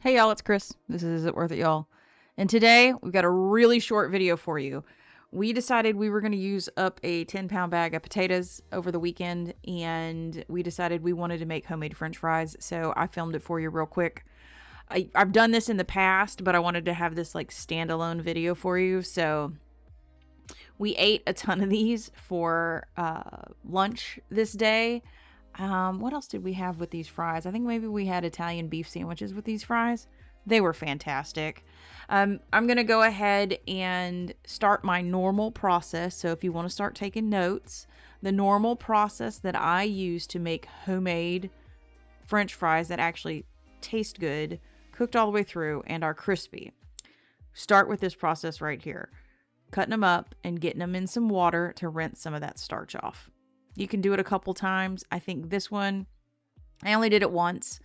Hey y'all, it's Chris. This is It Worth It Y'all. And today we've got a really short video for you. We decided we were going to use up a 10-pound bag of potatoes over the weekend, and we decided we wanted to make homemade french fries. So I filmed it for you real quick. I've done this in the past, but I wanted to have this like standalone video for you. So we ate a ton of these for lunch this day. What else did we have with these fries? I think maybe we had Italian beef sandwiches with these fries. They were fantastic. I'm going to go ahead and start my normal process. So if you want to start taking notes, the normal process that I use to make homemade French fries that actually taste good, cooked all the way through, and are crispy. Start with this process right here. Cutting them up and getting them in some water to rinse some of that starch off. You can do it a couple times. I think this one, I only did it once,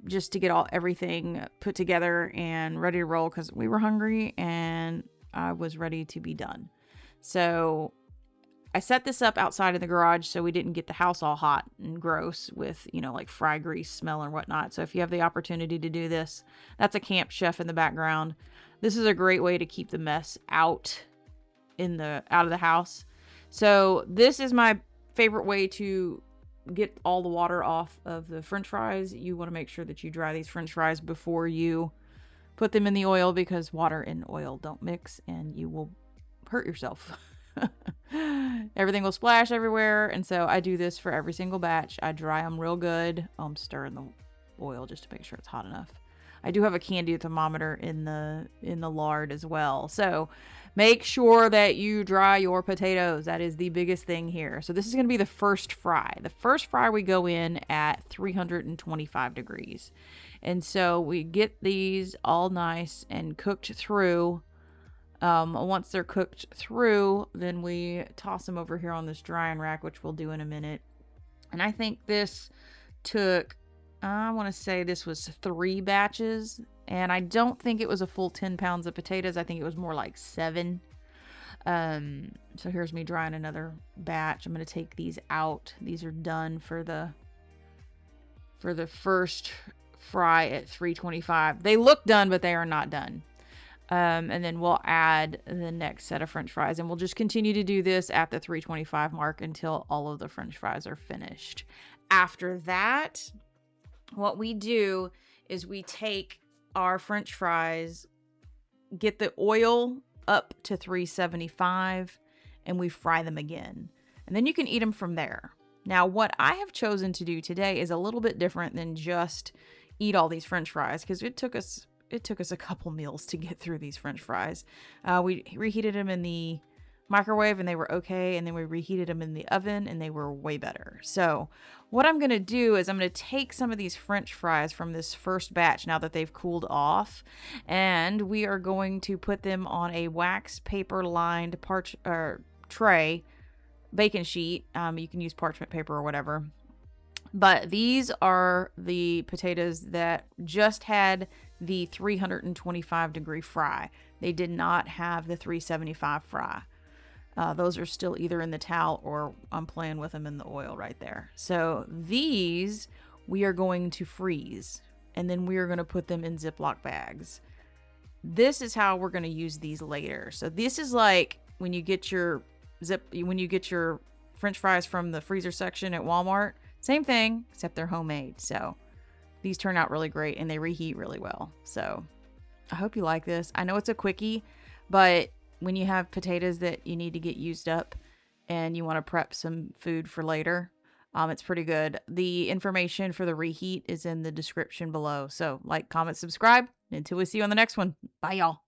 just to get everything put together and ready to roll because we were hungry and I was ready to be done. So I set this up outside of the garage so we didn't get the house all hot and gross with, like fry grease smell and whatnot. So if you have the opportunity to do this, that's a camp chef in the background. This is a great way to keep the mess out of the house. So this is my favorite way to get all the water off of the french fries. You want to make sure that you dry these french fries before you put them in the oil, because water and oil don't mix and you will hurt yourself. Everything will splash everywhere. And so I do this for every single batch. I dry them real good. I'm stirring the oil just to make sure it's hot enough. I do have a candy thermometer in the lard as well. So make sure that you dry your potatoes. That is the biggest thing here. So this is going to be the first fry. The first fry we go in at 325 degrees. And so we get these all nice and cooked through. Once they're cooked through, then we toss them over here on this drying rack, which we'll do in a minute. And I think this took, I want to say this was 3 batches, and I don't think it was a full 10 pounds of potatoes. I think it was more like 7. So here's me drying another batch. I'm going to take these out. These are done for the first fry at 325. They look done, but they are not done. And then we'll add the next set of french fries, and we'll just continue to do this at the 325 mark until all of the french fries are finished. After that, what we do is we take our french fries, get the oil up to 375, and we fry them again. And then you can eat them from there. Now, what I have chosen to do today is a little bit different than just eat all these french fries, because it took us a couple meals to get through these french fries. We reheated them in the microwave and they were okay, and then we reheated them in the oven and they were way better. So what I'm going to do is I'm going to take some of these french fries from this first batch now that they've cooled off, and we are going to put them on a wax paper lined tray, baking sheet. You can use parchment paper or whatever. But these are the potatoes that just had the 325 degree fry. They did not have the 375 fry. Those are still either in the towel or I'm playing with them in the oil right there. So these we are going to freeze, and then we are going to put them in Ziploc bags. This is how we're going to use these later. So this is like when you get your french fries from the freezer section at Walmart. Same thing, except they're homemade. So these turn out really great and they reheat really well. So I hope you like this. I know it's a quickie, but when you have potatoes that you need to get used up and you want to prep some food for later, it's pretty good. The information for the reheat is in the description below. So like, comment, subscribe. Until we see you on the next one. Bye, y'all.